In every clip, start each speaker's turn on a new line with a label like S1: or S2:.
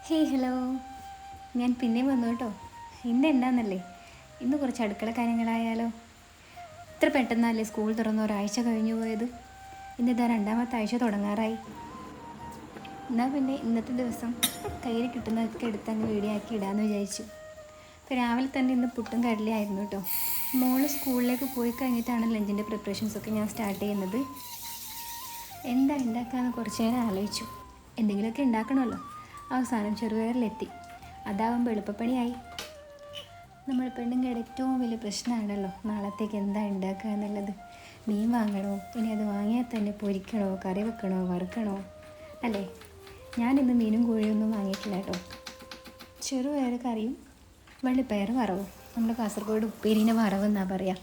S1: Hey hello, ഞാൻ പിന്നെയും വന്നു കേട്ടോ. ഇന്ന് എന്താണെന്നല്ലേ, ഇന്ന് കുറച്ച് അടുക്കള കാര്യങ്ങളായാലോ. ഇത്ര പെട്ടെന്നല്ലേ സ്കൂൾ തുറന്ന് ഒരാഴ്ച കഴിഞ്ഞു പോയത്. ഇന്നിതാ രണ്ടാമത്തെ ആഴ്ച തുടങ്ങാറായി. എന്നാൽ പിന്നെ ഇന്നത്തെ ദിവസം കയ്യിൽ കിട്ടുന്നതൊക്കെ എടുത്ത് അങ്ങ് വീഡിയോ ആക്കി ഇടാമെന്ന് വിചാരിച്ചു. ഇപ്പോൾ രാവിലെ തന്നെ ഇന്ന് പുട്ടും കടലയായിരുന്നു കേട്ടോ. മോള് സ്കൂളിലേക്ക് പോയി കഴിഞ്ഞിട്ടാണ് ലഞ്ചിൻ്റെ പ്രിപ്പറേഷൻസൊക്കെ ഞാൻ സ്റ്റാർട്ട് ചെയ്യുന്നത്. എന്താ ഉണ്ടാക്കാമെന്ന് കുറച്ച് നേരം ആലോചിച്ചു. എന്തെങ്കിലുമൊക്കെ ഉണ്ടാക്കണമല്ലോ. അവസാനം ചെറുപയറിലെത്തി. അതാവുമ്പോൾ എളുപ്പപ്പണിയായി. നമ്മൾ പെണ്ണുങ്ങളുടെ ഏറ്റവും വലിയ പ്രശ്നമാണല്ലോ നാളത്തേക്ക് എന്താ ഉണ്ടാക്കുക എന്നുള്ളത്. മീൻ വാങ്ങണോ, ഇനി അത് വാങ്ങിയാൽ തന്നെ പൊരിക്കണോ, കറി വെക്കണോ, വറുക്കണോ അല്ലേ. ഞാനിന്ന് മീനും കോഴിയൊന്നും വാങ്ങിയിട്ടില്ല കേട്ടോ. ചെറുപയർ കറിയും വള്ളിപ്പയർ വറവും. നമ്മുടെ കാസർഗോഡ് ഉപ്പേരിനെ വറവെന്നാണ് പറയുക.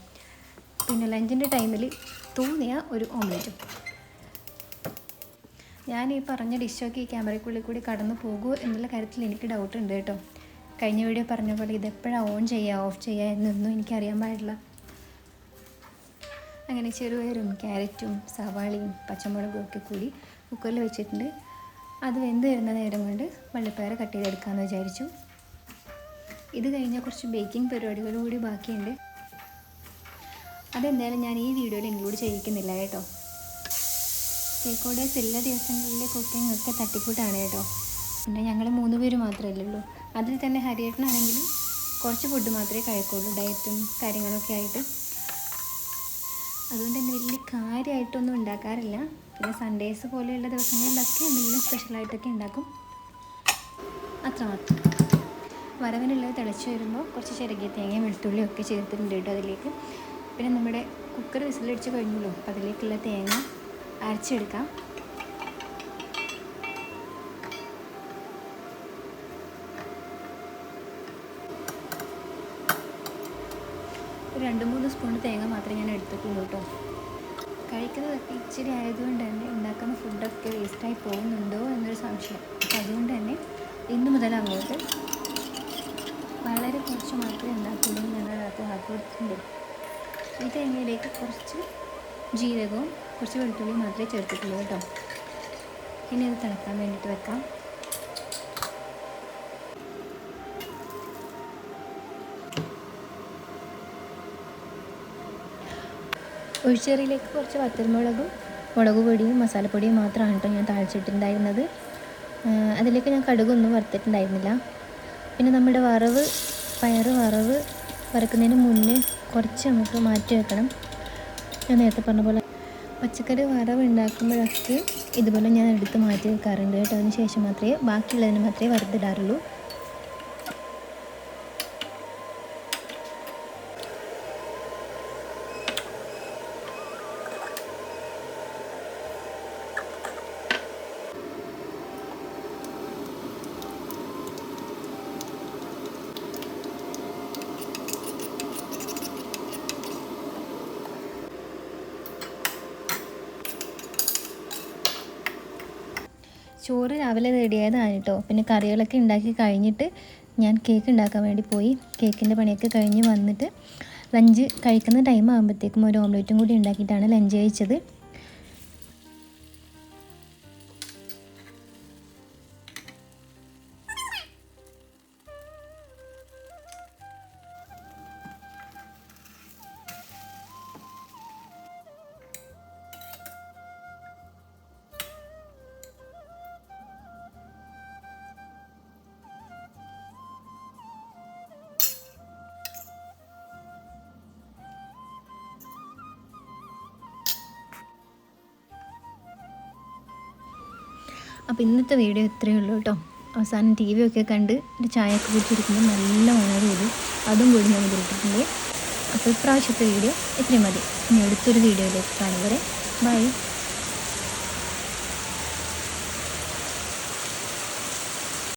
S1: പിന്നെ ലഞ്ചിൻ്റെ ടൈമിൽ തോന്നിയ ഒരു ഓംലെറ്റും. ഞാൻ ഈ പറഞ്ഞ ഡിഷൊക്കെ ഈ ക്യാമറയ്ക്കുള്ളിൽ കൂടി കടന്നു പോകുമോ എന്നുള്ള കാര്യത്തിൽ എനിക്ക് ഡൗട്ട് ഉണ്ട് കേട്ടോ. കഴിഞ്ഞ വീഡിയോ പറഞ്ഞ പോലെ ഇതെപ്പോഴാണ് ഓൺ ചെയ്യുക ഓഫ് ചെയ്യുക എന്നൊന്നും എനിക്കറിയാൻ പാടില്ല. അങ്ങനെ ചെറുപയറും ക്യാരറ്റും സവാളയും പച്ചമുളകും ഒക്കെ കൂടി കുക്കറിൽ വെച്ചിട്ടുണ്ട്. അത് വെന്ത് വരുന്ന നേരം കൊണ്ട് വള്ളിപ്പയർ കട്ട് ചെയ്തെടുക്കാമെന്ന് വിചാരിച്ചു. ഇത് കഴിഞ്ഞാൽ കുറച്ച് ബേക്കിംഗ് പരിപാടികൾ കൂടി ബാക്കിയുണ്ട്. അതെന്തായാലും ഞാൻ ഈ വീഡിയോയിൽ ഇൻക്ലൂഡ് ചെയ്യിക്കുന്നില്ല കേട്ടോ. കേക്ക് ഓർഡേഴ്സ് എല്ലാ ദിവസങ്ങളിലെ കുക്കിംഗ് ഒക്കെ തട്ടിക്കൂട്ടാണ് കേട്ടോ. പിന്നെ ഞങ്ങൾ 3 പേര് മാത്രമല്ലേ ഉള്ളൂ. അതിൽ തന്നെ ഹരിയേട്ടനാണെങ്കിൽ കുറച്ച് ഫുഡ് മാത്രമേ കഴിക്കുള്ളൂ, ഡയറ്റും കാര്യങ്ങളൊക്കെ ആയിട്ട്. അതുകൊണ്ട് തന്നെ വലിയ കാര്യമായിട്ടൊന്നും ഉണ്ടാക്കാറില്ല. പിന്നെ സൺഡേസ് പോലെയുള്ള ദിവസങ്ങളിലൊക്കെ എന്തെങ്കിലും സ്പെഷ്യലായിട്ടൊക്കെ ഉണ്ടാക്കും, അത്രമാത്രം. വറവിനുള്ളത് തിളച്ച് വരുമ്പോൾ കുറച്ച് ചിരകിയ തേങ്ങയും വെളുത്തുള്ളിയും ഒക്കെ ചേർത്തിട്ടുണ്ട് കേട്ടോ അതിലേക്ക്. പിന്നെ നമ്മുടെ കുക്കർ വിസിലടിച്ച് കഴിഞ്ഞല്ലോ, അപ്പോൾ അതിലേക്കുള്ള തേങ്ങ അരച്ചെടുക്കാം. ഒരു 2-3 സ്പൂൺ തേങ്ങ മാത്രമേ ഞാൻ എടുത്തിട്ടുള്ളൂ കേട്ടോ. കഴിക്കുന്നതൊക്കെ ഇച്ചിരി ആയതുകൊണ്ട് തന്നെ ഉണ്ടാക്കുന്ന ഫുഡൊക്കെ വേസ്റ്റായി പോകുന്നുണ്ടോ എന്നൊരു സംശയം. അപ്പം അതുകൊണ്ട് തന്നെ ഇന്ന് മുതൽ അങ്ങോട്ട് വളരെ കുറച്ച് മാത്രമേ ഉണ്ടാക്കുള്ളൂ. ഞങ്ങളകത്ത് ആക്കി കൊടുത്തിട്ടുണ്ട്. ഈ തേങ്ങയിലേക്ക് കുറച്ച് ജീരകവും കുറച്ച് വെളുത്തുള്ളിയും മാത്രമേ ചേർത്തിട്ടുള്ളൂ കേട്ടോ. ഇനി അത് തിളക്കാൻ വേണ്ടിയിട്ട് വെക്കാം. ഒഴിച്ചെറിയിലേക്ക് കുറച്ച് വറ്റൽമുളകും മുളക് പൊടിയും മസാലപ്പൊടിയും മാത്രമാണ് കേട്ടോ ഞാൻ താളിച്ചിട്ടുണ്ടായിരുന്നത്. അതിലേക്ക് ഞാൻ കടുകൊന്നും വറുത്തിട്ടുണ്ടായിരുന്നില്ല. പിന്നെ നമ്മുടെ വറവ്, പയറ് വറവ് വറക്കുന്നതിന് മുന്നേ കുറച്ച് നമുക്ക് മാറ്റി വെക്കണം. ഞാൻ നേരത്തെ പറഞ്ഞ പോലെ പച്ചക്കറി വറവ് ഉണ്ടാക്കുമ്പോഴൊക്കെ ഇതുപോലെ ഞാൻ എടുത്ത് മാറ്റി വെക്കാറുണ്ട് കേട്ടോ. അതിന് ശേഷം മാത്രമേ ബാക്കിയുള്ളതിന് മാത്രമേ വറുത്തിടാറുള്ളൂ. ചോറ് രാവിലെ റെഡിയായതാണ് കേട്ടോ. പിന്നെ കറികളൊക്കെ ഉണ്ടാക്കി കഴിഞ്ഞിട്ട് ഞാൻ കേക്ക് ഉണ്ടാക്കാൻ വേണ്ടി പോയി. കേക്കിൻ്റെ പണിയൊക്കെ കഴിഞ്ഞ് വന്നിട്ട് ലഞ്ച് കഴിക്കുന്ന ടൈം ആകുമ്പോഴത്തേക്കും ഒരു ഓംലെറ്റും കൂടി ഉണ്ടാക്കിയിട്ടാണ് ലഞ്ച് കഴിച്ചത്. അപ്പോൾ ഇന്നത്തെ വീഡിയോ ഇത്രയേ ഉള്ളൂ കേട്ടോ. അവസാനം TV ഒക്കെ കണ്ട് ഒരു ചായയൊക്കെ കുടിച്ചിരിക്കുമ്പോൾ നല്ല മഴ പെയ്തു. അതും കൂടി ഞാൻ ഇതിലിട്ടിട്ടുണ്ട്. അപ്പോൾ ഇപ്രാവശ്യത്തെ വീഡിയോ ഇത്രയും മതി. ഇനി അടുത്തൊരു വീഡിയോയിലേക്ക് കാണും വരെ ബൈ.